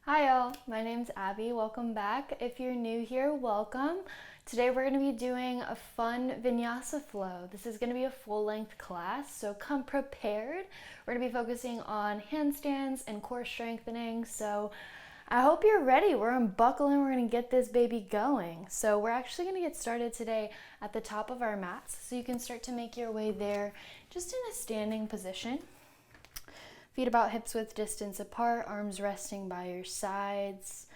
Hi all, my name's Abby. Welcome back. If you're new here, welcome. Today we're going to be doing a fun vinyasa flow. This is going to be a full-length class, so come prepared. We're going to be focusing on handstands and core strengthening, so I hope you're ready. We're unbuckling, we're going to get this baby going. So we're actually going to get started today at the top of our mats, so you can start to make your way there just in a standing position. Feet about hips width distance apart, arms resting by your sides.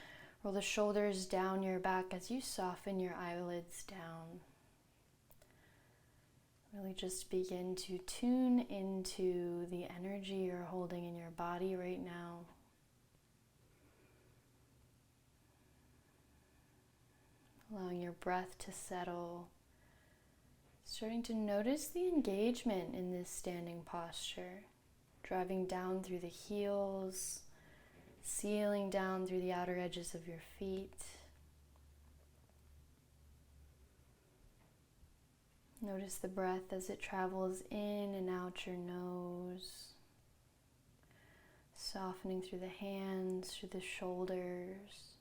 Roll the shoulders down your back as you soften your eyelids down. Really just begin to tune into the energy you're holding in your body right now. Allowing your breath to settle. Starting to notice the engagement in this standing posture. Driving down through the heels, sealing down through the outer edges of your feet. Notice the breath as it travels in and out your nose, softening through the hands, through the shoulders,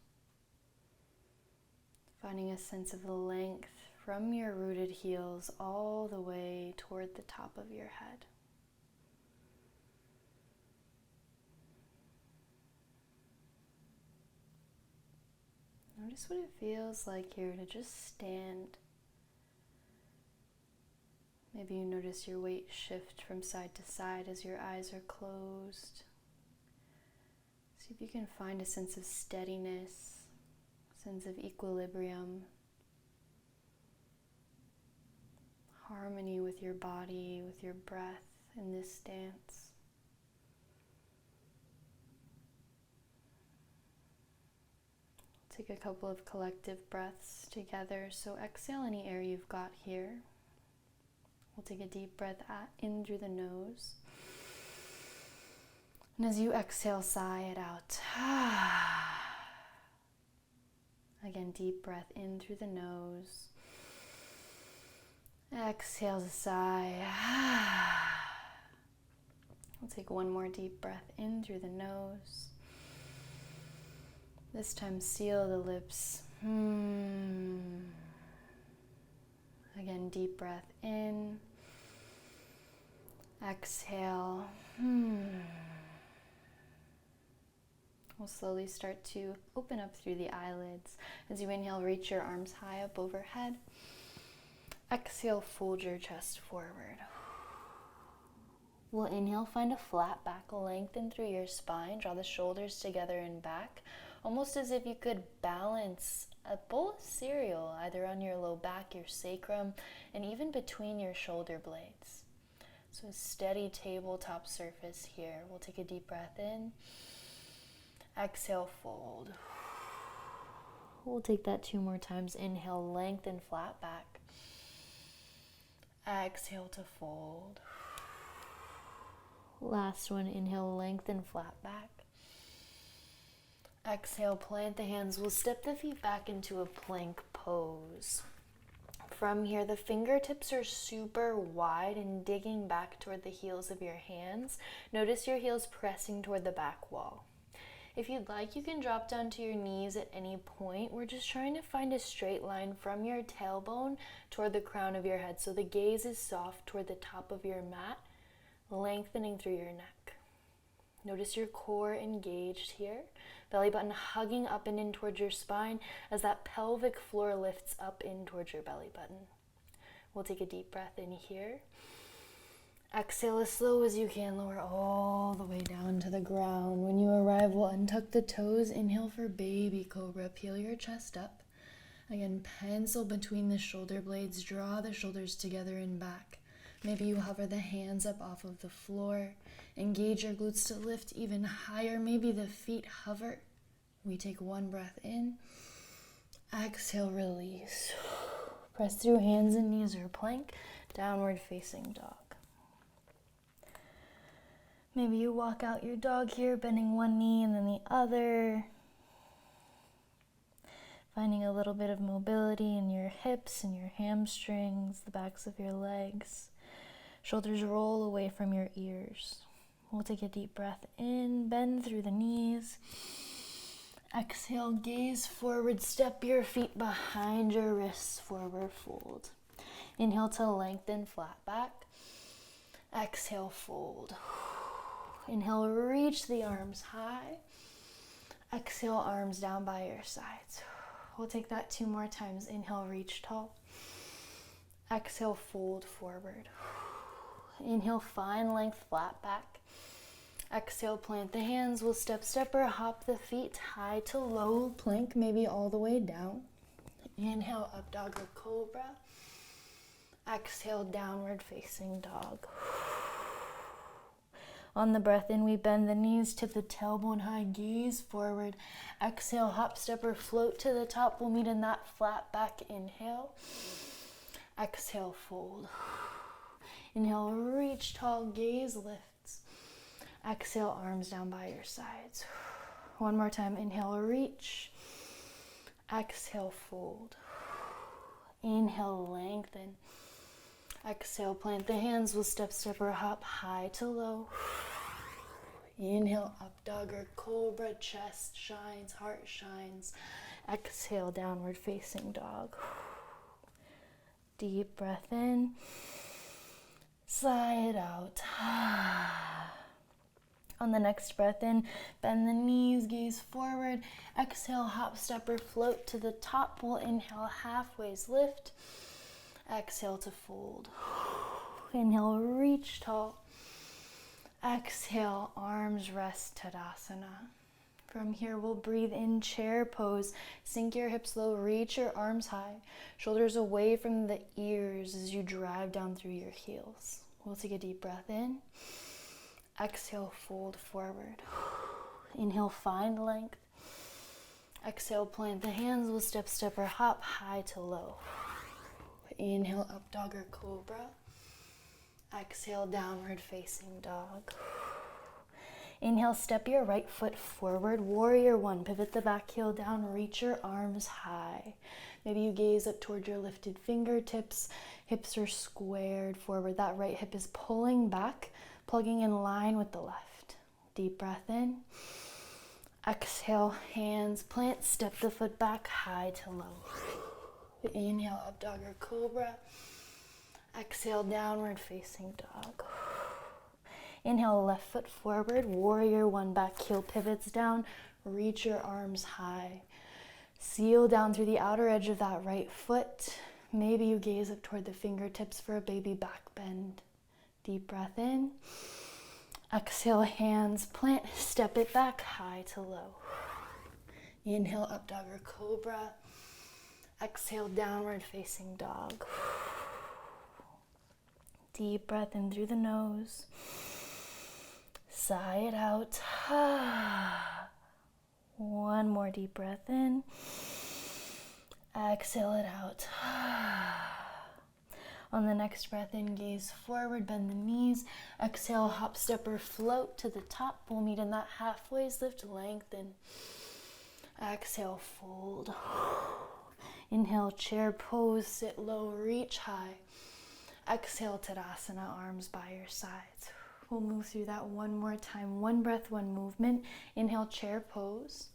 finding a sense of length from your rooted heels all the way toward the top of your head. Notice what it feels like here to just stand. Maybe you notice your weight shift from side to side as your eyes are closed. See if you can find a sense of steadiness, a sense of equilibrium, harmony with your body, with your breath in this stance. Take a couple of collective breaths together. So exhale any air you've got here. We'll take a deep breath in through the nose. And as you exhale, sigh it out. Again, deep breath in through the nose. Exhale to sigh. We'll take one more deep breath in through the nose. This time seal the lips. Again, deep breath in. Exhale. We'll slowly start to open up through the eyelids. As you inhale, reach your arms high up overhead. Exhale, fold your chest forward. We'll inhale, find a flat back, lengthen through your spine, draw the shoulders together and back, almost as if you could balance a bowl of cereal either on your low back, your sacrum, and even between your shoulder blades. So a steady tabletop surface here. We'll take a deep breath in. Exhale, fold. We'll take that 2 more times. Inhale, lengthen, flat back. Exhale to fold. Last one, inhale, lengthen, flat back. Exhale, plant the hands. We'll step the feet back into a plank pose. From here, the fingertips are super wide and digging back toward the heels of your hands. Notice your heels pressing toward the back wall. If you'd like, you can drop down to your knees at any point. We're just trying to find a straight line from your tailbone toward the crown of your head. So the gaze is soft toward the top of your mat, lengthening through your neck. Notice your core engaged here. Belly button hugging up and in towards your spine as that pelvic floor lifts up in towards your belly button. We'll take a deep breath in here. Exhale as slow as you can, lower all the way down to the ground. When you arrive, we'll untuck the toes. Inhale for baby cobra. Peel your chest up. Again, pencil between the shoulder blades. Draw the shoulders together and back. Maybe you hover the hands up off of the floor. Engage your glutes to lift even higher. Maybe the feet hover. We take one breath in. Exhale, release. Press through hands and knees or plank. Downward facing dog. Maybe you walk out your dog here, bending one knee and then the other. Finding a little bit of mobility in your hips and your hamstrings, the backs of your legs. Shoulders roll away from your ears. We'll take a deep breath in, bend through the knees. Exhale, gaze forward, step your feet behind your wrists, forward fold. Inhale to lengthen, flat back. Exhale, fold. Inhale, reach the arms high. Exhale, arms down by your sides. We'll take that 2 more times. Inhale, reach tall. Exhale, fold forward. Inhale, find length, flat back. Exhale, plant the hands. We'll step, or hop the feet high to low plank, maybe all the way down. Inhale, up dog or cobra. Exhale, downward facing dog. On the breath in, we bend the knees, tip the tailbone high, gaze forward. Exhale, hop, step, or float to the top. We'll meet in that flat back inhale. Exhale, fold. Inhale, reach tall, gaze lifts. Exhale, arms down by your sides. One more time, inhale, reach. Exhale, fold. Inhale, lengthen. Exhale, plant the hands. We'll step, or hop high to low. Inhale, up dog or cobra, chest shines, heart shines. Exhale, downward facing dog. Deep breath in. Sigh it out. On the next breath in, bend the knees, gaze forward. Exhale, hop, step, or float to the top. We'll inhale, halfways lift. Exhale to fold. Inhale, reach tall. Exhale, arms rest, Tadasana. From here, we'll breathe in chair pose. Sink your hips low, reach your arms high. Shoulders away from the ears as you drive down through your heels. We'll take a deep breath in. Exhale, fold forward. Inhale, find length. Exhale, plant the hands. We'll step, or hop high to low. Inhale, up dog or cobra. Exhale, downward facing dog. Inhale, step your right foot forward, warrior one. Pivot the back heel down, reach your arms high. Maybe you gaze up toward your lifted fingertips. Hips are squared forward. That right hip is pulling back, plugging in line with the left. Deep breath in. Exhale, hands plant, step the foot back high to low. Inhale, up dog or cobra. Exhale, downward facing dog. Inhale, left foot forward, warrior one, back heel pivots down, reach your arms high. Seal down through the outer edge of that right foot. Maybe you gaze up toward the fingertips for a baby back bend. Deep breath in. Exhale, hands plant, step it back high to low. Inhale, up dog or cobra. Exhale, downward facing dog. Deep breath in through the nose. Sigh it out. One more deep breath in. Exhale it out. On the next breath in, gaze forward, bend the knees. Exhale, hop, step, or float to the top. We'll meet in that halfways lift, lengthen. Exhale, fold. Inhale, chair pose, sit low, reach high. Exhale, Tadasana, arms by your sides. We'll move through that one more time. One breath, one movement. Inhale, chair pose.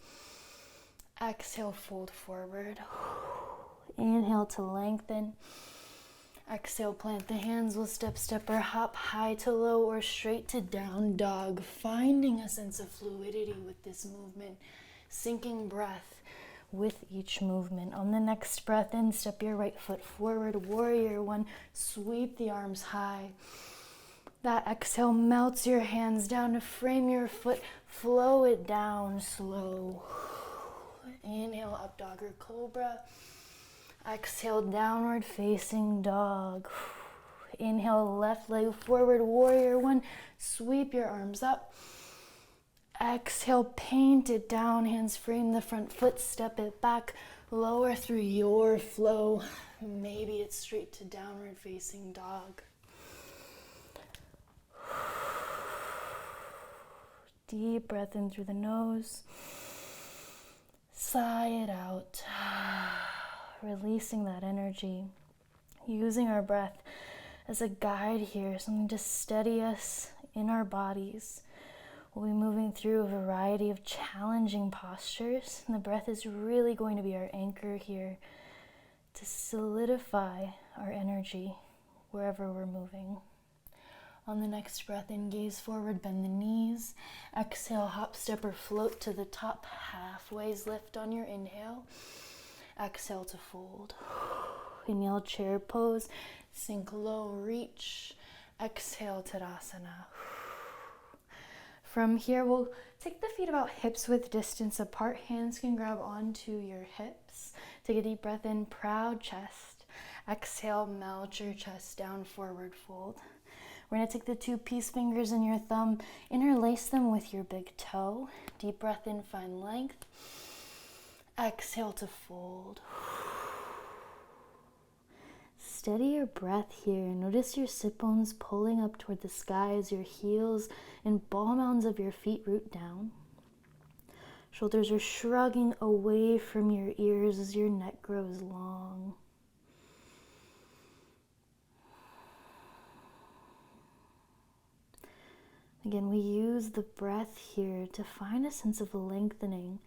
Exhale, fold forward. Inhale to lengthen. Exhale, plant the hands. We'll step, or hop high to low or straight to down dog. Finding a sense of fluidity with this movement. Sinking breath with each movement. On the next breath in, step your right foot forward, warrior one, sweep the arms high. That exhale melts your hands down to frame your foot, flow it down slow. Inhale, up dog or cobra. Exhale, downward facing dog. Inhale, left leg forward, warrior one, sweep your arms up. Exhale, paint it down, hands frame the front foot, step it back, lower through your flow. Maybe it's straight to downward facing dog. Deep breath in through the nose. Sigh it out. Releasing that energy. Using our breath as a guide here, something to steady us in our bodies. We'll be moving through a variety of challenging postures, and the breath is really going to be our anchor here to solidify our energy wherever we're moving. On the next breath in, gaze forward, bend the knees. Exhale, hop, step, or float to the top. Halfways lift on your inhale. Exhale to fold. Inhale, chair pose. Sink low, reach. Exhale, Tadasana. From here, we'll take the feet about hips width distance apart. Hands can grab onto your hips. Take a deep breath in, proud chest. Exhale, melt your chest down, forward fold. We're going to take the 2 peace fingers in your thumb, interlace them with your big toe. Deep breath in, find length. Exhale to fold. Steady your breath here. Notice your sit bones pulling up toward the sky as your heels and ball mounds of your feet root down. Shoulders are shrugging away from your ears as your neck grows long. Again, we use the breath here to find a sense of lengthening,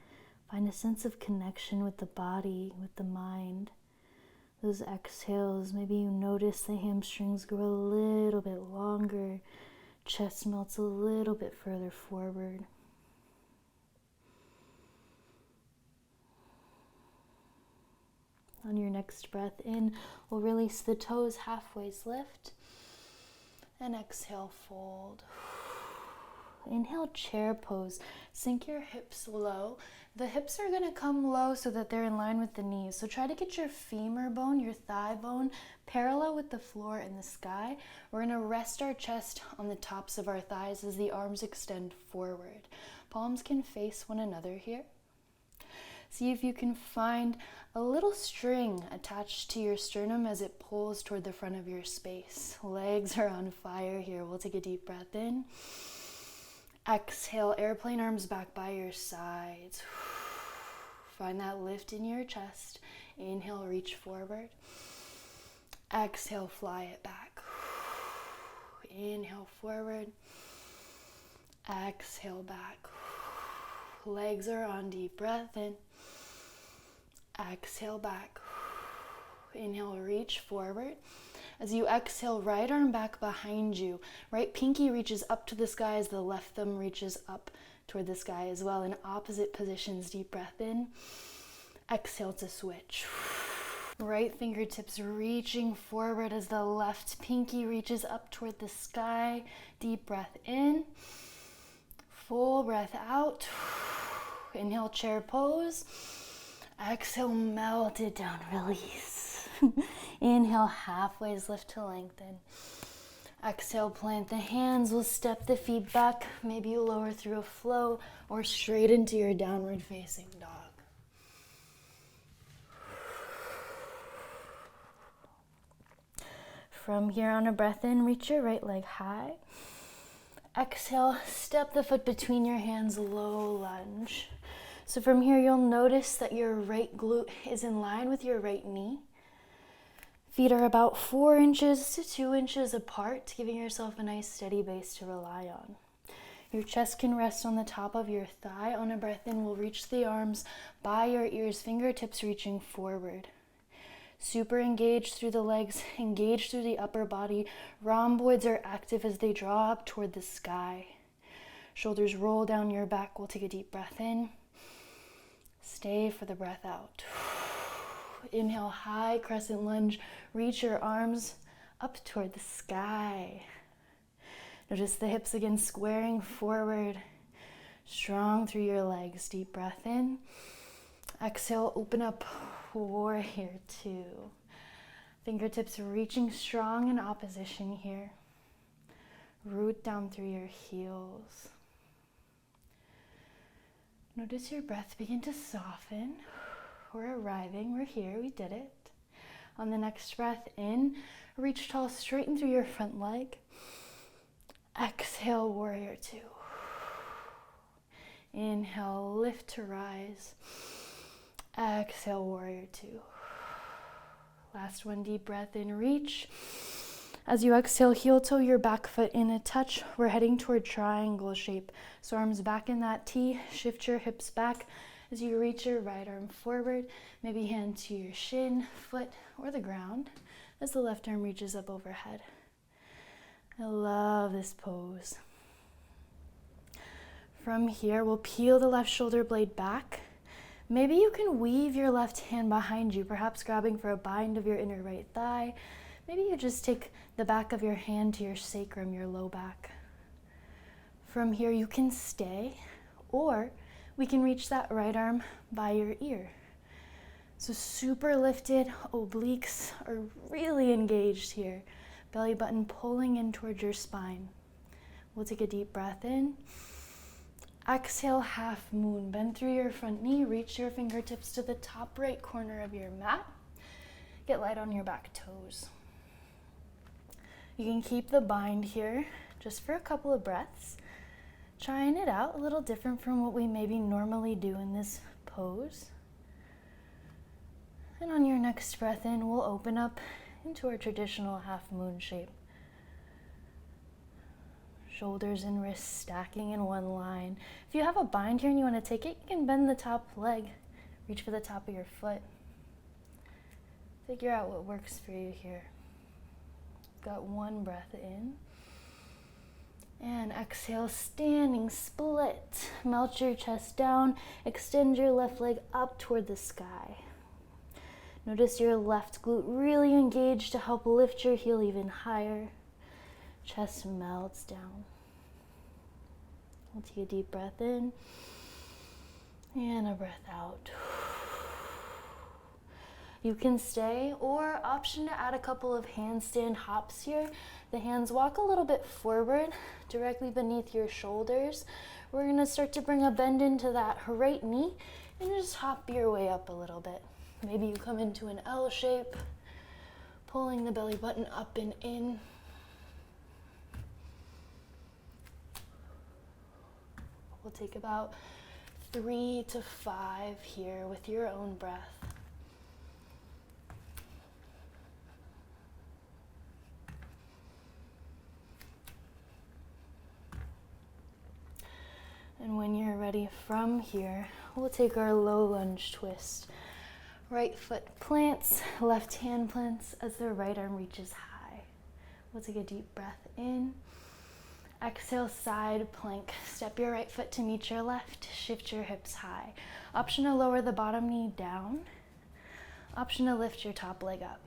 find a sense of connection with the body, with the mind. Those exhales, maybe you notice the hamstrings grow a little bit longer, chest melts a little bit further forward. On your next breath in, we'll release the toes, halfways lift, and exhale, fold. Inhale, chair pose. Sink your hips low. The hips are going to come low so that they're in line with the knees. So try to get your femur bone, your thigh bone, parallel with the floor and the sky. We're going to rest our chest on the tops of our thighs as the arms extend forward. Palms can face one another here. See if you can find a little string attached to your sternum as it pulls toward the front of your space. Legs are on fire here. We'll take a deep breath in. Exhale, airplane arms back by your sides. Find that lift in your chest. Inhale, reach forward. Exhale, fly it back. Inhale, forward. Exhale, back. Legs are on, deep breath in. Exhale, back. Inhale, reach forward. As you exhale, right arm back behind you. Right pinky reaches up to the sky as the left thumb reaches up toward the sky as well. In opposite positions, deep breath in. Exhale to switch. Right fingertips reaching forward as the left pinky reaches up toward the sky. Deep breath in. Full breath out. Inhale, chair pose. Exhale, melt it down, release. Inhale, halfways lift to lengthen. Exhale, plant the hands. We'll step the feet back. Maybe you lower through a flow or straight into your downward facing dog. From here on a breath in, reach your right leg high. Exhale, step the foot between your hands, low lunge. So from here, you'll notice that your right glute is in line with your right knee. Feet are about 4 inches to 2 inches apart, giving yourself a nice steady base to rely on. Your chest can rest on the top of your thigh. On a breath in, we'll reach the arms by your ears, fingertips reaching forward. Super engaged through the legs, engaged through the upper body. Rhomboids are active as they draw up toward the sky. Shoulders roll down your back. We'll take a deep breath in. Stay for the breath out. Inhale, high crescent lunge. Reach your arms up toward the sky. Notice the hips again squaring forward. Strong through your legs. Deep breath in. Exhale, open up, warrior 2. Fingertips reaching strong in opposition here. Root down through your heels. Notice your breath begin to soften. We're arriving, we're here, we did it. On the next breath in, reach tall, straighten through your front leg. Exhale, warrior 2. Inhale, lift to rise. Exhale, warrior 2. Last one, deep breath in, reach. As you exhale, heel toe your back foot in a touch. We're heading toward triangle shape. So arms back in that T, shift your hips back as you reach your right arm forward, maybe hand to your shin, foot, or the ground as the left arm reaches up overhead. I love this pose. From here, we'll peel the left shoulder blade back. Maybe you can weave your left hand behind you, perhaps grabbing for a bind of your inner right thigh. Maybe you just take the back of your hand to your sacrum, your low back. From here, you can stay, or we can reach that right arm by your ear. So super lifted, obliques are really engaged here. Belly button pulling in towards your spine. We'll take a deep breath in. Exhale, half moon. Bend through your front knee, reach your fingertips to the top right corner of your mat. Get light on your back toes. You can keep the bind here just for a couple of breaths. Trying it out, a little different from what we maybe normally do in this pose. And on your next breath in, we'll open up into our traditional half moon shape. Shoulders and wrists stacking in one line. If you have a bind here and you want to take it, you can bend the top leg. Reach for the top of your foot. Figure out what works for you here. Got one breath in. And exhale, standing split. Melt your chest down. Extend your left leg up toward the sky. Notice your left glute really engaged to help lift your heel even higher. Chest melts down. We'll take a deep breath in and a breath out. You can stay, or option to add a couple of handstand hops here. The hands walk a little bit forward, directly beneath your shoulders. We're going to start to bring a bend into that right knee and just hop your way up a little bit. Maybe you come into an L shape, pulling the belly button up and in. We'll take about 3 to 5 here with your own breath. And when you're ready from here, we'll take our low lunge twist. Right foot plants, left hand plants as the right arm reaches high. We'll take a deep breath in. Exhale, side plank. Step your right foot to meet your left. Shift your hips high. Option to lower the bottom knee down. Option to lift your top leg up.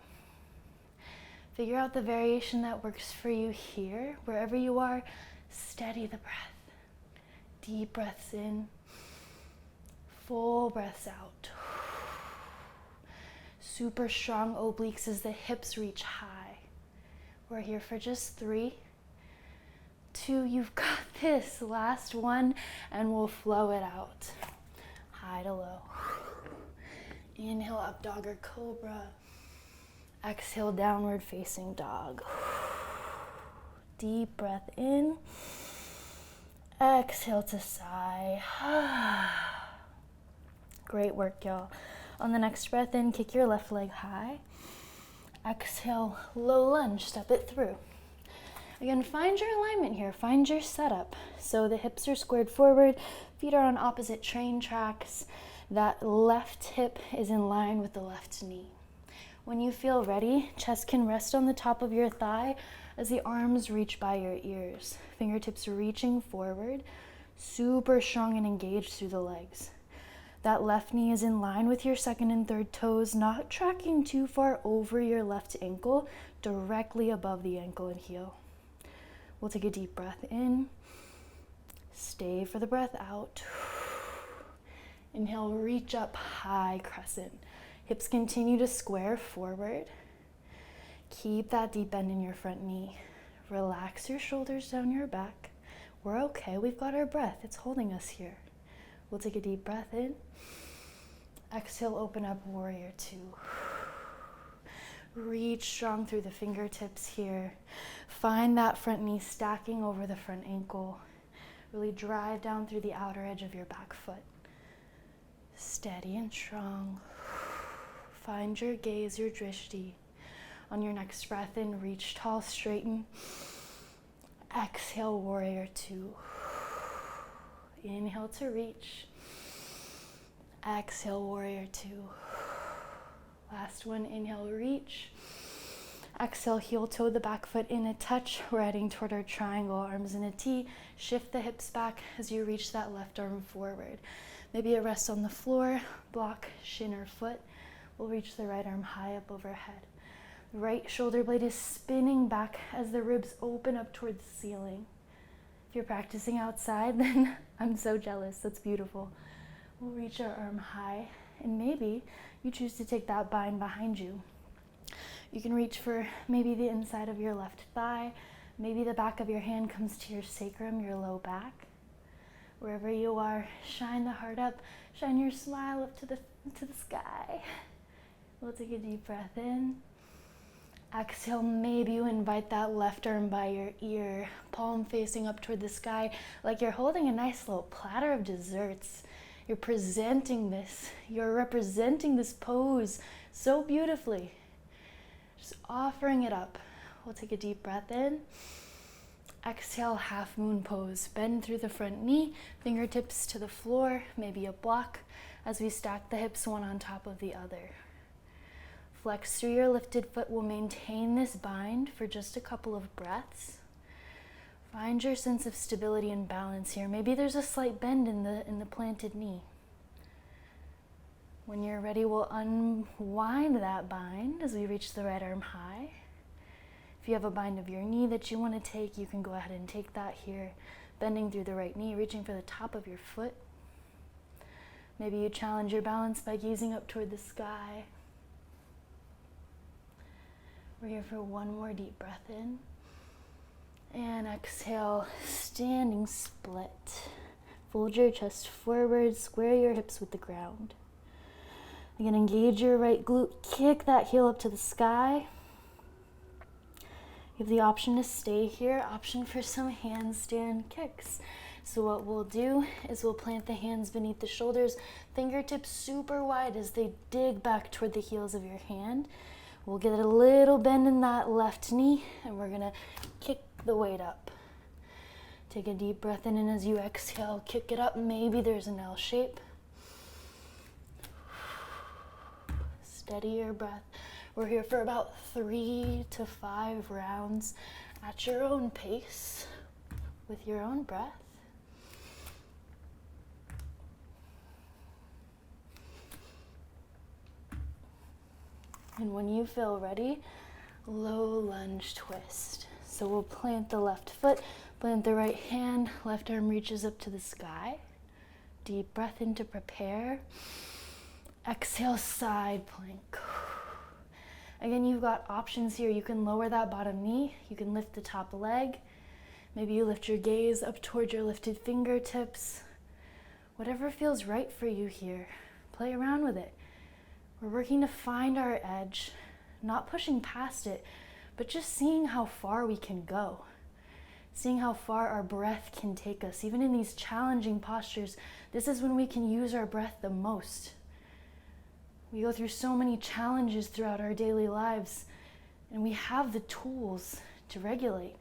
Figure out the variation that works for you here. Wherever you are, steady the breath. Deep breaths in, full breaths out. Super strong obliques as the hips reach high. We're here for just 3, 2, you've got this. Last one, and we'll flow it out. High to low. Inhale, up dog or cobra. Exhale, downward facing dog. Deep breath in. Exhale to sigh. Great work, y'all. On the next breath in, kick your left leg high. Exhale, low lunge, step it through. Again, find your alignment here, find your setup. So the hips are squared forward, feet are on opposite train tracks. That left hip is in line with the left knee. When you feel ready, chest can rest on the top of your thigh as the arms reach by your ears. Fingertips reaching forward, super strong and engaged through the legs. That left knee is in line with your second and third toes, not tracking too far over your left ankle, directly above the ankle and heel. We'll take a deep breath in. Stay for the breath out. Inhale, reach up, high crescent. Hips continue to square forward. Keep that deep bend in your front knee. Relax your shoulders down your back. We're okay, we've got our breath. It's holding us here. We'll take a deep breath in. Exhale, open up, warrior 2. Reach strong through the fingertips here. Find that front knee stacking over the front ankle. Really drive down through the outer edge of your back foot. Steady and strong. Find your gaze, your drishti. On your next breath in, reach tall, straighten. Exhale, warrior two. Inhale to reach. Exhale, warrior two. Last one, inhale, reach. Exhale, heel toe the back foot in a touch. We're heading toward our triangle, arms in a T. Shift the hips back as you reach that left arm forward. Maybe it rests on the floor, block, shin or foot. We'll reach the right arm high up overhead. Right shoulder blade is spinning back as the ribs open up toward the ceiling. If you're practicing outside, then I'm so jealous. That's beautiful. We'll reach our arm high, and maybe you choose to take that bind behind you. You can reach for maybe the inside of your left thigh. Maybe the back of your hand comes to your sacrum, your low back. Wherever you are, shine the heart up, shine your smile up to the sky. We'll take a deep breath in. Exhale, maybe you invite that left arm by your ear, palm facing up toward the sky, like you're holding a nice little platter of desserts. You're presenting this, you're representing this pose so beautifully. Just offering it up. We'll take a deep breath in. Exhale, half moon pose. Bend through the front knee, fingertips to the floor, maybe a block, as we stack the hips one on top of the other. Flex through your lifted foot. We'll maintain this bind for just a couple of breaths. Find your sense of stability and balance here. Maybe there's a slight bend in the planted knee. When you're ready, we'll unwind that bind as we reach the right arm high. If you have a bind of your knee that you want to take, you can go ahead and take that here. Bending through the right knee, reaching for the top of your foot. Maybe you challenge your balance by gazing up toward the sky. We're here for one more deep breath in. And exhale, standing split. Fold your chest forward, square your hips with the ground. Again, engage your right glute, kick that heel up to the sky. You have the option to stay here, option for some handstand kicks. So what we'll do is we'll plant the hands beneath the shoulders, fingertips super wide as they dig back toward the heels of your hand. We'll get a little bend in that left knee, and we're gonna kick the weight up. Take a deep breath in, and as you exhale, kick it up. Maybe there's an L shape. Steady your breath. We're here for about 3 to 5 rounds at your own pace, with your own breath. And when you feel ready, low lunge twist. So we'll plant the left foot, plant the right hand, left arm reaches up to the sky. Deep breath in to prepare. Exhale, side plank. Again, you've got options here. You can lower that bottom knee. You can lift the top leg. Maybe you lift your gaze up toward your lifted fingertips. Whatever feels right for you here. Play around with it. We're working to find our edge, not pushing past it, but just seeing how far we can go. Seeing how far our breath can take us. Even in these challenging postures, this is when we can use our breath the most. We go through so many challenges throughout our daily lives, and we have the tools to regulate.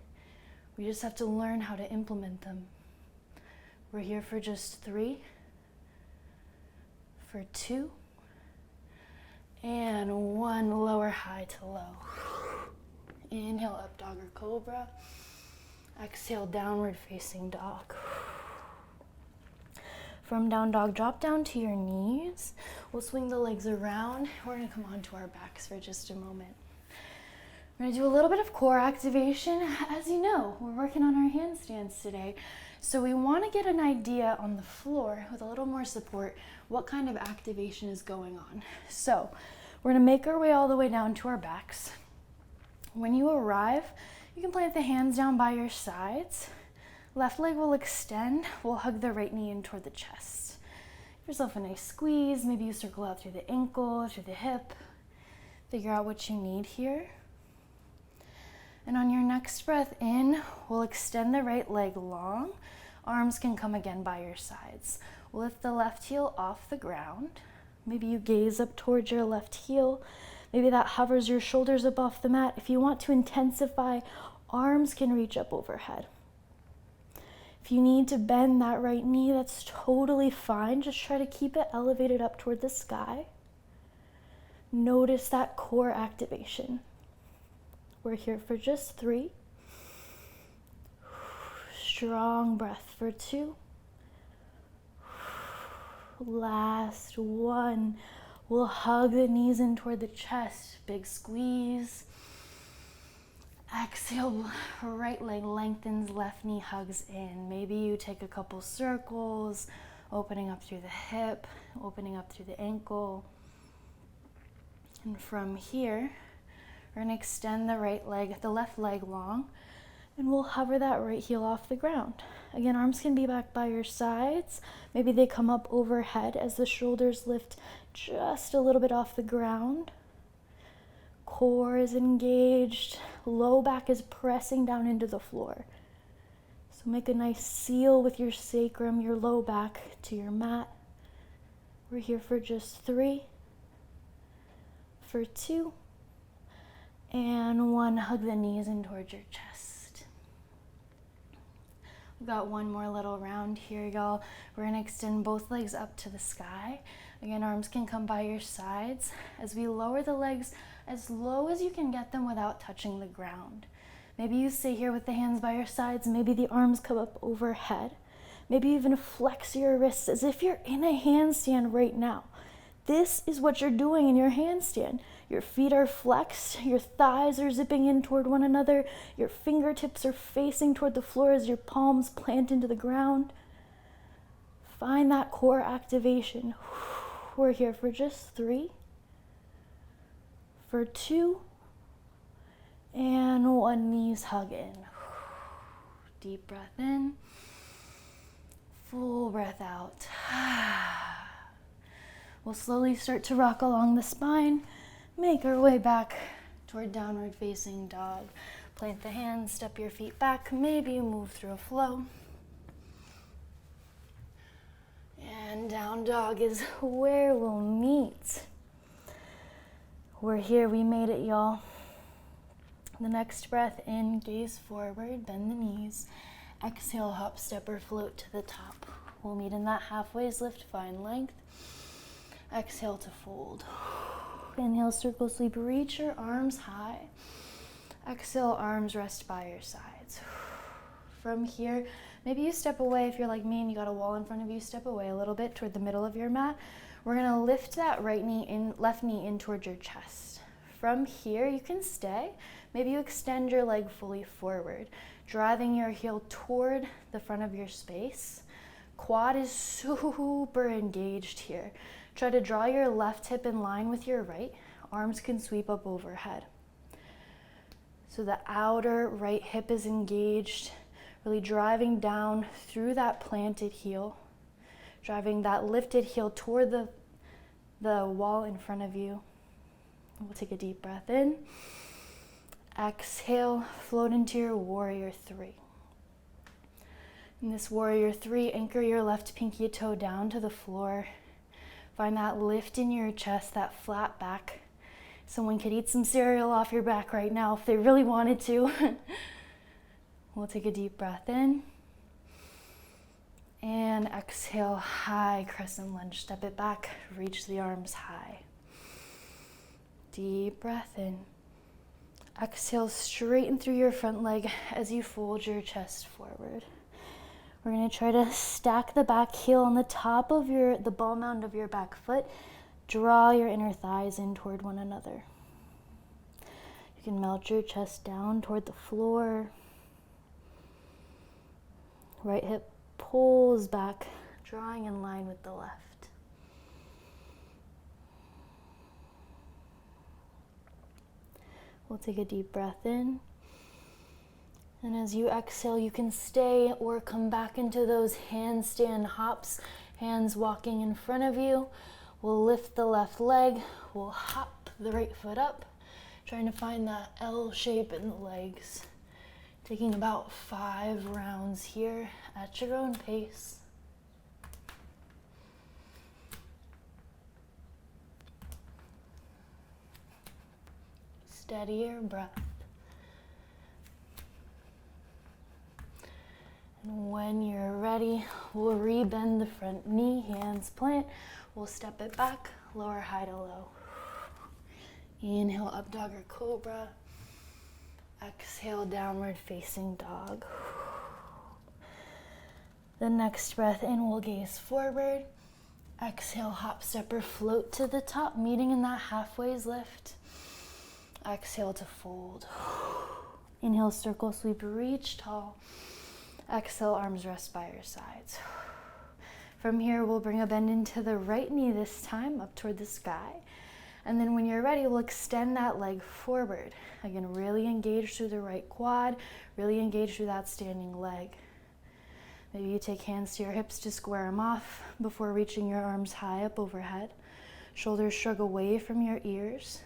We just have to learn how to implement them. We're here for just 3, for 2, and 1. Lower high to low. Inhale, up dog or cobra. Exhale, downward facing dog. From down dog, drop down to your knees. We'll swing the legs around. We're gonna come onto our backs for just a moment. We're gonna do a little bit of core activation. As you know, we're working on our handstands today. So we wanna get an idea on the floor with a little more support, what kind of activation is going on. So we're gonna make our way all the way down to our backs. When you arrive, you can plant the hands down by your sides. Left leg will extend. We'll hug the right knee in toward the chest. Give yourself a nice squeeze. Maybe you circle out through the ankle, through the hip. Figure out what you need here. And on your next breath in, we'll extend the right leg long. Arms can come again by your sides. We'll lift the left heel off the ground. Maybe you gaze up towards your left heel. Maybe that hovers your shoulders up off the mat. If you want to intensify, arms can reach up overhead. If you need to bend that right knee, that's totally fine. Just try to keep it elevated up toward the sky. Notice that core activation. We're here for just 3. Strong breath for 2. Last 1. We'll hug the knees in toward the chest. Big squeeze. Exhale, right leg lengthens, left knee hugs in. Maybe you take a couple circles, opening up through the hip, opening up through the ankle. And from here, we're gonna extend the left leg long, and we'll hover that right heel off the ground. Again, arms can be back by your sides. Maybe they come up overhead as the shoulders lift just a little bit off the ground. Core is engaged, low back is pressing down into the floor. So make a nice seal with your sacrum, your low back to your mat. We're here for just 3, for 2, and 1. Hug the knees in towards your chest. We've got one more little round here, y'all. We're gonna extend both legs up to the sky. Again, arms can come by your sides as we lower the legs as low as you can get them without touching the ground. Maybe you stay here with the hands by your sides. Maybe the arms come up overhead. Maybe even flex your wrists as if you're in a handstand right now. This is what you're doing in your handstand. Your feet are flexed, your thighs are zipping in toward one another, your fingertips are facing toward the floor as your palms plant into the ground. Find that core activation. We're here for just 3, for 2, and 1. Knees hug in. Deep breath in, full breath out. We'll slowly start to rock along the spine, make our way back toward downward facing dog. Plant the hands, step your feet back, maybe you move through a flow. And down dog is where we'll meet. We're here, we made it, y'all. The next breath in, gaze forward, bend the knees. Exhale, hop, step, or float to the top. We'll meet in that halfways lift, find length. Exhale to fold. Inhale, circle sweep, reach your arms high. Exhale, arms rest by your sides. From here, maybe you step away if you're like me and you got a wall in front of you, step away a little bit toward the middle of your mat. We're gonna lift that left knee in towards your chest. From here, you can stay. Maybe you extend your leg fully forward, driving your heel toward the front of your space. Quad is super engaged here. Try to draw your left hip in line with your right. Arms can sweep up overhead. So the outer right hip is engaged, really driving down through that planted heel, driving that lifted heel toward the wall in front of you. We'll take a deep breath in. Exhale, float into your warrior 3. In this warrior 3, anchor your left pinky toe down to the floor. Find that lift in your chest, that flat back. Someone could eat some cereal off your back right now if they really wanted to. We'll take a deep breath in. And exhale, high crescent lunge. Step it back, reach the arms high. Deep breath in. Exhale, straighten through your front leg as you fold your chest forward. We're going to try to stack the back heel on the top of the ball mound of your back foot. Draw your inner thighs in toward one another. You can melt your chest down toward the floor. Right hip pulls back, drawing in line with the left. We'll take a deep breath in. And as you exhale, you can stay or come back into those handstand hops, hands walking in front of you. We'll lift the left leg, we'll hop the right foot up, trying to find that L shape in the legs. Taking about 5 rounds here at your own pace. Steady your breath. And when you're ready, we'll rebend the front knee, hands plant. We'll step it back, lower high to low. Inhale, up dog or cobra. Exhale, downward facing dog. The next breath in, we'll gaze forward. Exhale, hop, step, or float to the top, meeting in that halfway's lift. Exhale to fold. Inhale, circle, sweep, reach tall. Exhale, arms rest by your sides. From here, we'll bring a bend into the right knee this time, up toward the sky. And then when you're ready, we'll extend that leg forward. Again, really engage through the right quad, really engage through that standing leg. Maybe you take hands to your hips to square them off before reaching your arms high up overhead. Shoulders shrug away from your ears.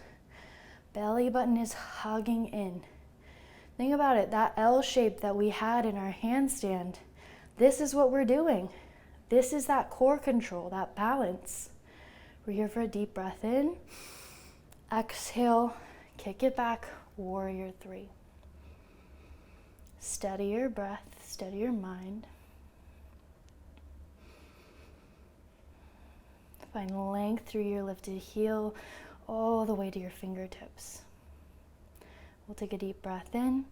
Belly button is hugging in. Think about it, that L shape that we had in our handstand, this is what we're doing. This is that core control, that balance. We're here for a deep breath in. Exhale, kick it back, warrior three. Steady your breath, steady your mind. Find length through your lifted heel all the way to your fingertips. We'll take a deep breath in,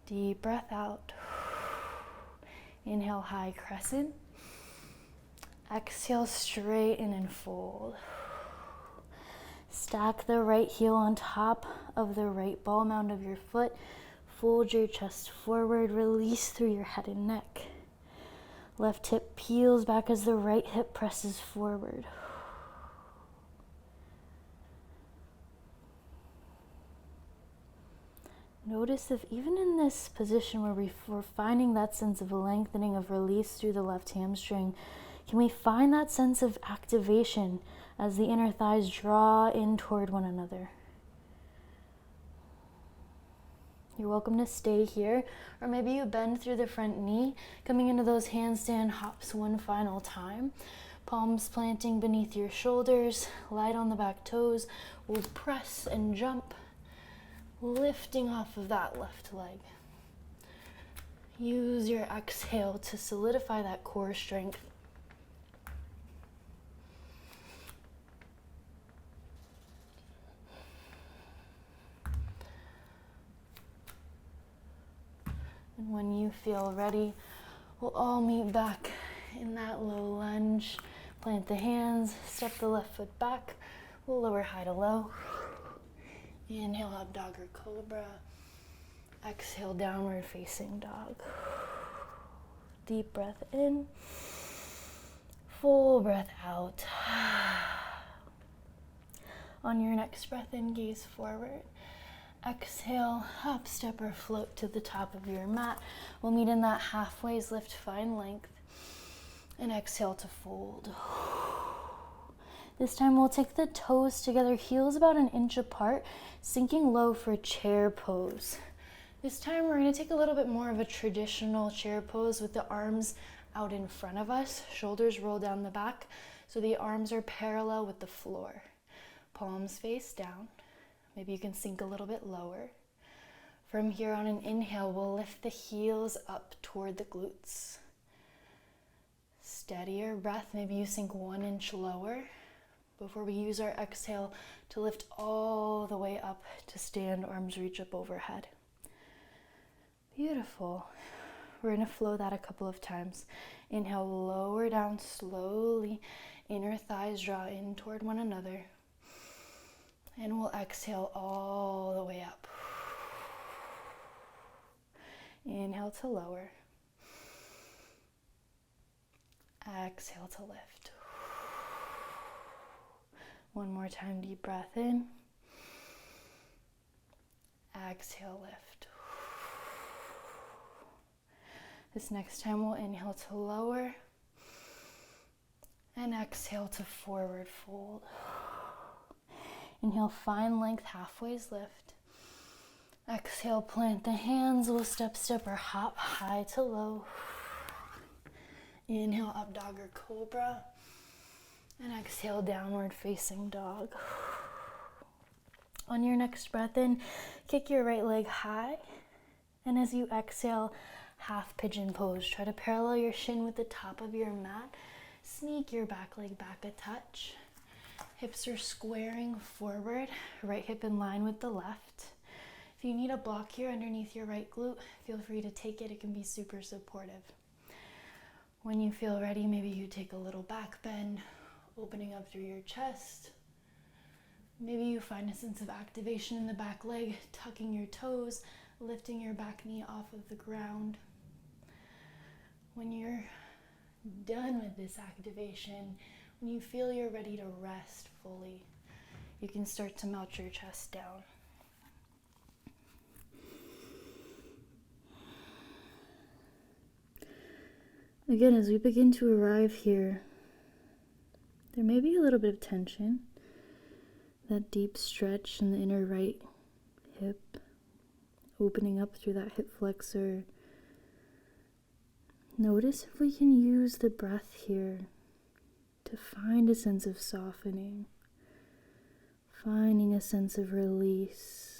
deep breath out. Inhale, high crescent. Exhale, straighten and fold. Stack the right heel on top of the right ball mound of your foot. Fold your chest forward, release through your head and neck. Left hip peels back as the right hip presses forward. Notice if even in this position where we're finding that sense of lengthening of release through the left hamstring, can we find that sense of activation as the inner thighs draw in toward one another? You're welcome to stay here, or maybe you bend through the front knee, coming into those handstand hops one final time. Palms planting beneath your shoulders, light on the back toes. We'll press and jump, lifting off of that left leg. Use your exhale to solidify that core strength. And when you feel ready, we'll all meet back in that low lunge. Plant the hands, step the left foot back. We'll lower high to low. Inhale, up dog or cobra. Exhale, downward facing dog. Deep breath in. Full breath out. On your next breath in, gaze forward. Exhale, hop, step, or float to the top of your mat. We'll meet in that halfway's lift, find length. And exhale to fold. This time we'll take the toes together, heels about an inch apart, sinking low for chair pose. This time we're going to take a little bit more of a traditional chair pose with the arms out in front of us, shoulders roll down the back, so the arms are parallel with the floor. Palms face down. Maybe you can sink a little bit lower. From here on an inhale, we'll lift the heels up toward the glutes. Steady your breath. Maybe you sink 1 inch lower before we use our exhale to lift all the way up to stand, arms reach up overhead. Beautiful. We're going to flow that a couple of times. Inhale, lower down slowly. Inner thighs draw in toward one another. And we'll exhale all the way up. Inhale to lower. Exhale to lift. One more time, deep breath in. Exhale, lift. This next time we'll inhale to lower and exhale to forward fold. Inhale, find length, halfway's lift. Exhale, plant the hands. We'll step, or hop high to low. Inhale, up dog or cobra. And exhale, downward facing dog. On your next breath in, kick your right leg high. And as you exhale, half pigeon pose. Try to parallel your shin with the top of your mat. Sneak your back leg back a touch. Hips are squaring forward, right hip in line with the left. If you need a block here underneath your right glute, feel free to take it. It can be super supportive. When you feel ready, maybe you take a little back bend, opening up through your chest. Maybe you find a sense of activation in the back leg, tucking your toes, lifting your back knee off of the ground. When you're done with this activation, when you feel you're ready to rest fully, you can start to melt your chest down. Again, as we begin to arrive here, there may be a little bit of tension, that deep stretch in the inner right hip, opening up through that hip flexor. Notice if we can use the breath here to find a sense of softening, finding a sense of release,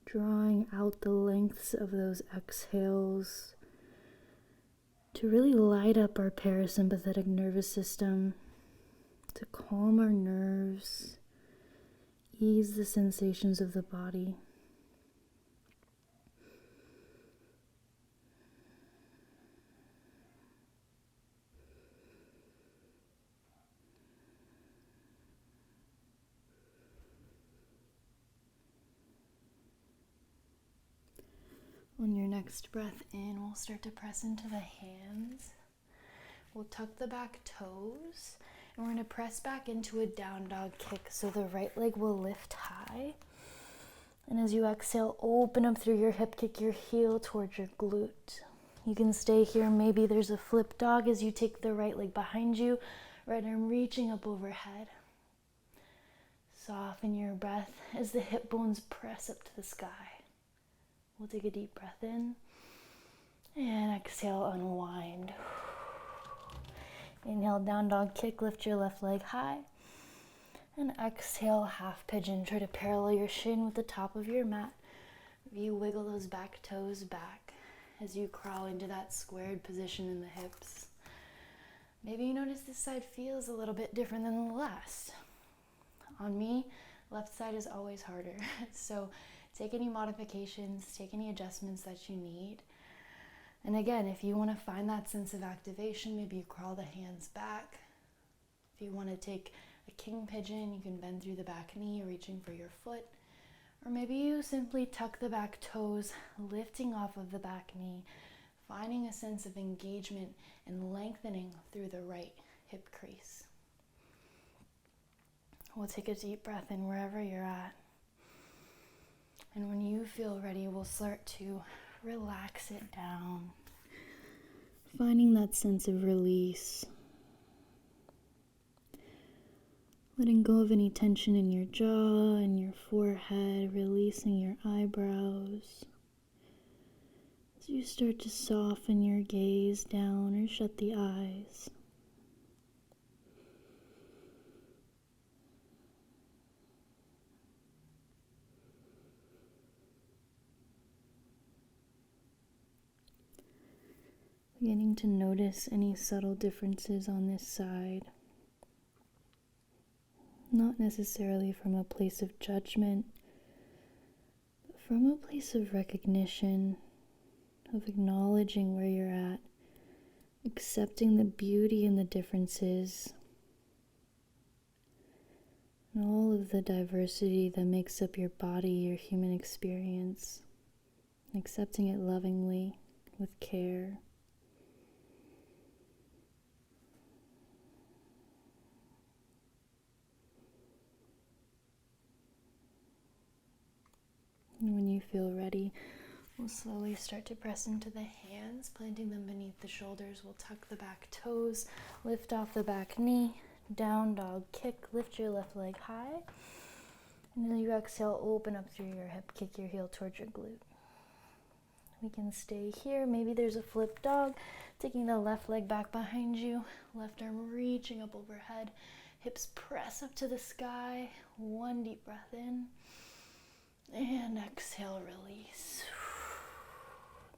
drawing out the lengths of those exhales to really light up our parasympathetic nervous system, to calm our nerves, ease the sensations of the body. On your next breath in, we'll start to press into the hands. We'll tuck the back toes, and we're going to press back into a down dog kick, so the right leg will lift high. And as you exhale, open up through your hip, kick your heel towards your glute. You can stay here. Maybe there's a flip dog as you take the right leg behind you, right arm reaching up overhead. Soften your breath as the hip bones press up to the sky. We'll take a deep breath in and exhale, unwind. Inhale, down dog kick, lift your left leg high. And exhale, half pigeon. Try to parallel your shin with the top of your mat. You wiggle those back toes back as you crawl into that squared position in the hips. Maybe you notice this side feels a little bit different than the last. On me, left side is always harder. So take any modifications, take any adjustments that you need. And again, if you want to find that sense of activation, maybe you crawl the hands back. If you want to take a king pigeon, you can bend through the back knee, reaching for your foot. Or maybe you simply tuck the back toes, lifting off of the back knee, finding a sense of engagement and lengthening through the right hip crease. We'll take a deep breath in wherever you're at. And when you feel ready, we'll start to relax it down, finding that sense of release, letting go of any tension in your jaw and your forehead, releasing your eyebrows. As you start to soften your gaze down or shut the eyes. Beginning to notice any subtle differences on this side. Not necessarily from a place of judgment, but from a place of recognition, of acknowledging where you're at, accepting the beauty and the differences, and all of the diversity that makes up your body, your human experience, and accepting it lovingly, with care. And when you feel ready, we'll slowly start to press into the hands, planting them beneath the shoulders. We'll tuck the back toes, lift off the back knee, down dog kick, lift your left leg high. And then you exhale, open up through your hip, kick your heel towards your glute. We can stay here. Maybe there's a flip dog, taking the left leg back behind you, left arm reaching up overhead, Hips press up to the sky. One deep breath in. And exhale, release.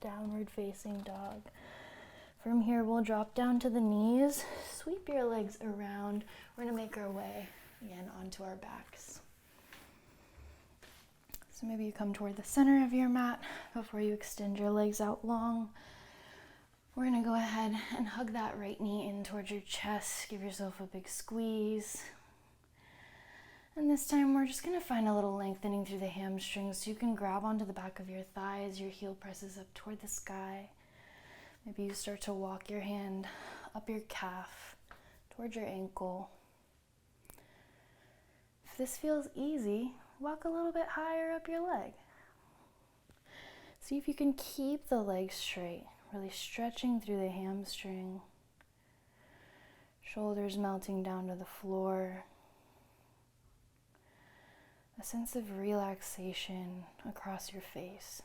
Downward facing dog. From here, we'll drop down to the knees. Sweep your legs around. We're gonna make our way again onto our backs. So maybe you come toward the center of your mat before you extend your legs out long. We're gonna go ahead and hug that right knee in towards your chest. Give yourself a big squeeze. And this time we're just gonna find a little lengthening through the hamstrings so you can grab onto the back of your thighs. Your heel presses up toward the sky. Maybe you start to walk your hand up your calf towards your ankle. If this feels easy, walk a little bit higher up your leg. See if you can keep the leg straight, really stretching through the hamstring. Shoulders melting down to the floor. A sense of relaxation across your face.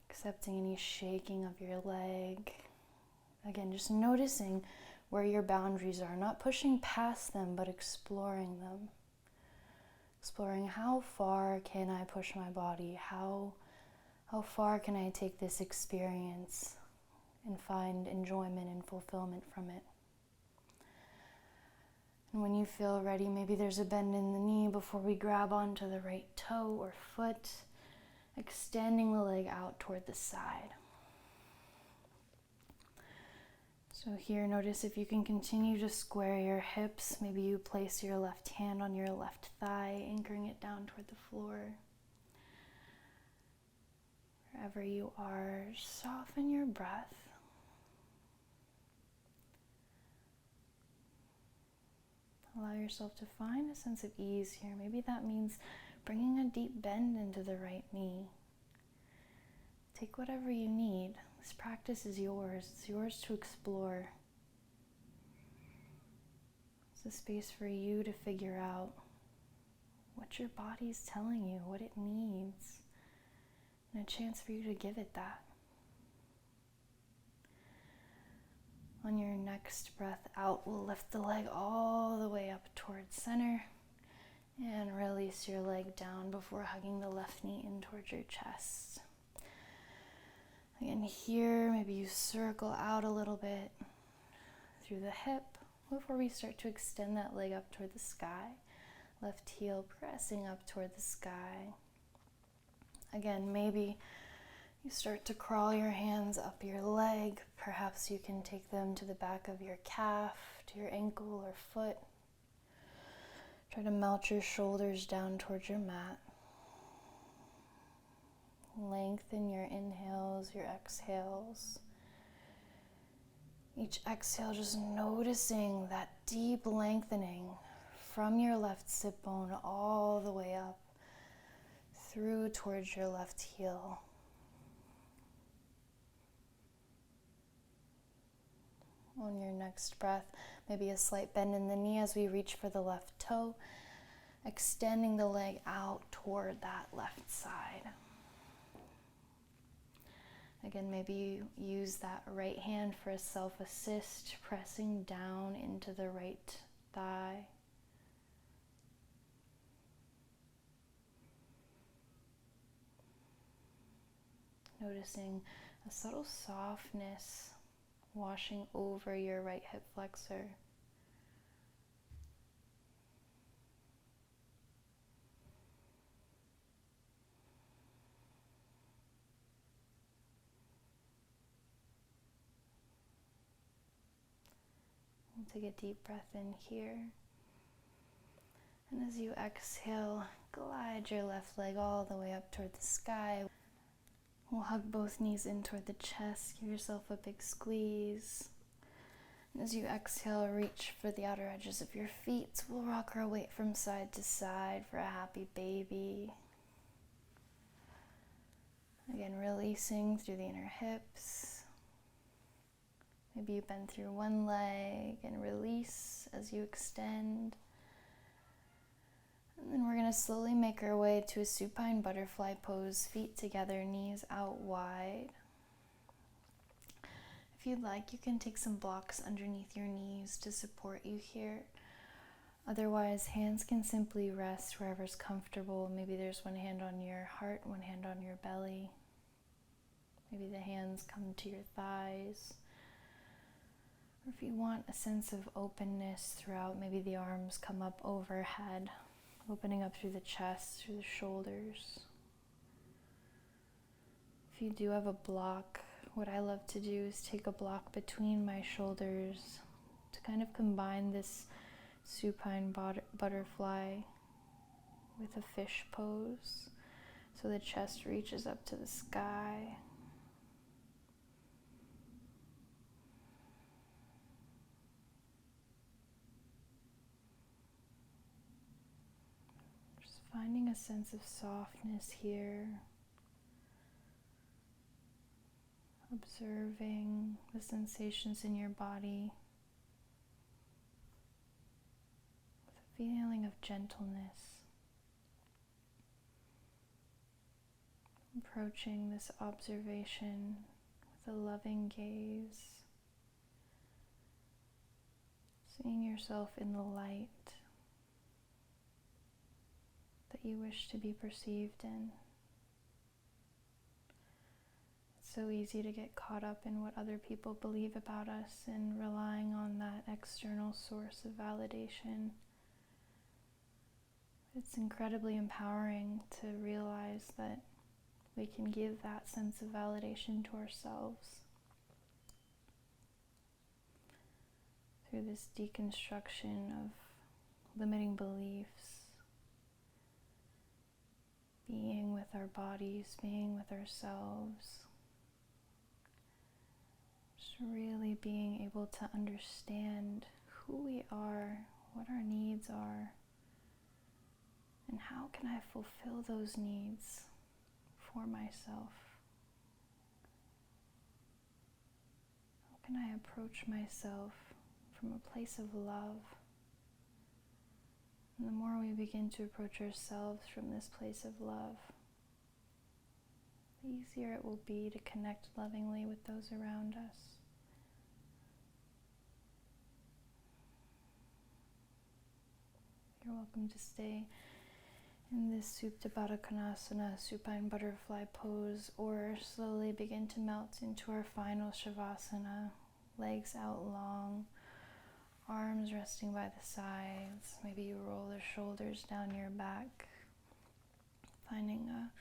Accepting any shaking of your leg. Again, just noticing where your boundaries are, not pushing past them, but exploring them. Exploring how far can I push my body? How far can I take this experience and find enjoyment and fulfillment from it? And when you feel ready, maybe there's a bend in the knee before we grab onto the right toe or foot, extending the leg out toward the side. So here, notice if you can continue to square your hips. Maybe you place your left hand on your left thigh, anchoring it down toward the floor. Wherever you are, soften your breath. Allow yourself to find a sense of ease here. Maybe that means bringing a deep bend into the right knee. Take whatever you need. This practice is yours. It's yours to explore. It's a space for you to figure out what your body's telling you, what it needs, and a chance for you to give it that. On your next breath out, we'll lift the leg all the way up towards center and release your leg down before hugging the left knee in towards your chest. Again, here, maybe you circle out a little bit through the hip before we start to extend that leg up toward the sky. Left heel pressing up toward the sky. Again, maybe you start to crawl your hands up your leg. Perhaps you can take them to the back of your calf, to your ankle or foot. Try to melt your shoulders down towards your mat. Lengthen your inhales, your exhales. Each exhale, just noticing that deep lengthening from your left sit bone all the way up through towards your left heel. On your next breath, maybe a slight bend in the knee as we reach for the left toe, extending the leg out toward that left side. Again, maybe you use that right hand for a self-assist, pressing down into the right thigh. Noticing a subtle softness washing over your right hip flexor. And take a deep breath in here. And as you exhale, glide your left leg all the way up toward the sky. We'll hug both knees in toward the chest. Give yourself a big squeeze. And as you exhale, reach for the outer edges of your feet. We'll rock our weight from side to side for a happy baby. Again, releasing through the inner hips. Maybe you bend through one leg and release as you extend. And then we're going to slowly make our way to a supine butterfly pose, feet together, knees out wide. If you'd like, you can take some blocks underneath your knees to support you here. Otherwise, hands can simply rest wherever's comfortable. Maybe there's one hand on your heart, one hand on your belly. Maybe the hands come to your thighs. Or if you want a sense of openness throughout, maybe the arms come up overhead, opening up through the chest, through the shoulders. If you do have a block, what I love to do is take a block between my shoulders to kind of combine this supine butterfly with a fish pose, so the chest reaches up to the sky. Just finding a sense of softness here, observing the sensations in your body. Feeling of gentleness, approaching this observation with a loving gaze, seeing yourself in the light that you wish to be perceived in. It's so easy to get caught up in what other people believe about us and relying on that external source of validation. It's incredibly empowering to realize that we can give that sense of validation to ourselves through this deconstruction of limiting beliefs, being with our bodies, being with ourselves, just really being able to understand who we are, what our needs are, and how can I fulfill those needs for myself? How can I approach myself from a place of love? And the more we begin to approach ourselves from this place of love, the easier it will be to connect lovingly with those around us. You're welcome to stay in this Supta Baddha Konasana, supine butterfly pose, or slowly begin to melt into our final Shavasana, legs out long, arms resting by the sides. Maybe you roll the shoulders down your back, finding a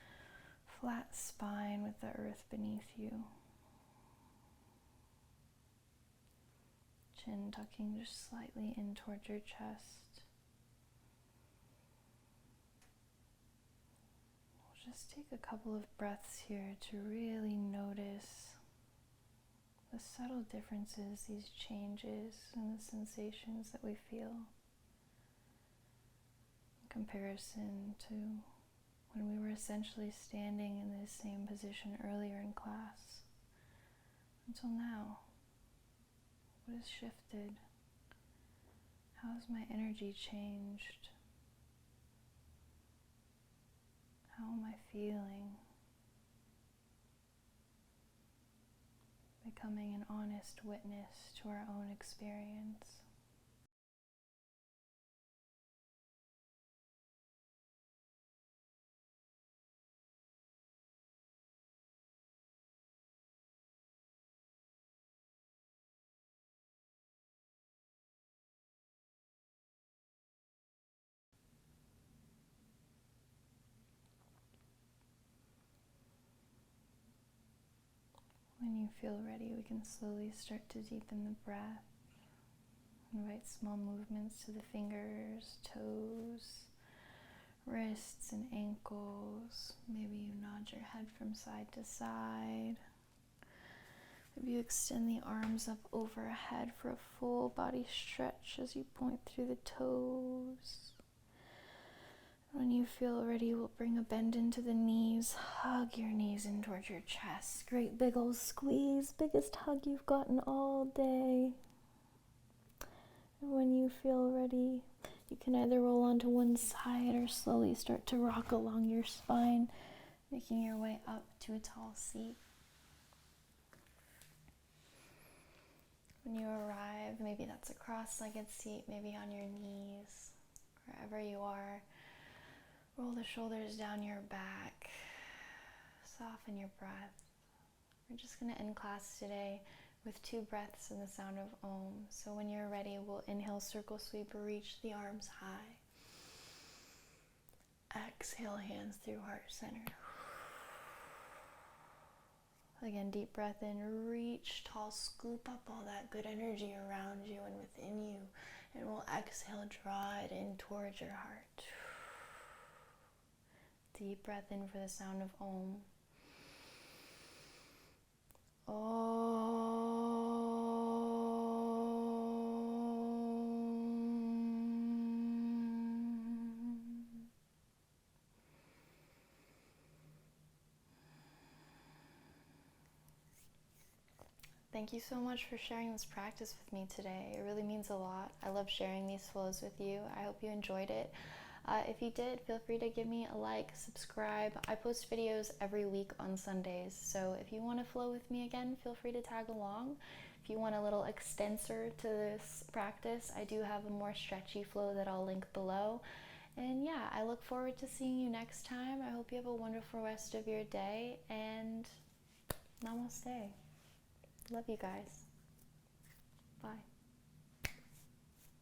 flat spine with the earth beneath you. Chin tucking just slightly in towards your chest. Just take a couple of breaths here to really notice the subtle differences, these changes and the sensations that we feel in comparison to when we were essentially standing in this same position earlier in class until now. What has shifted? How has my energy changed? How am I feeling? Becoming an honest witness to our own experience. When you feel ready, we can slowly start to deepen the breath. Invite small movements to the fingers, toes, wrists, and ankles. Maybe you nod your head from side to side. Maybe you extend the arms up overhead for a full body stretch as you point through the toes. When you feel ready, we'll bring a bend into the knees. Hug your knees in towards your chest. Great big old squeeze. Biggest hug you've gotten all day. And when you feel ready, you can either roll onto one side or slowly start to rock along your spine, making your way up to a tall seat. When you arrive, maybe that's a cross-legged seat, maybe on your knees, wherever you are. Roll the shoulders down your back. Soften your breath. We're just going to end class today with 2 breaths and the sound of Om. So when you're ready, we'll inhale, circle sweep, reach the arms high. Exhale, hands through heart center. Again, deep breath in, reach tall, scoop up all that good energy around you and within you. And we'll exhale, draw it in towards your heart. Deep breath in for the sound of Om. Thank you so much for sharing this practice with me today. It really means a lot. I love sharing these flows with you. I hope you enjoyed it. If you did, feel free to give me a like, subscribe. I post videos every week on Sundays, so if you want to flow with me again, feel free to tag along. If you want a little extensor to this practice, I do have a more stretchy flow that I'll link below. And yeah, I look forward to seeing you next time. I hope you have a wonderful rest of your day, and namaste. Love you guys. Bye.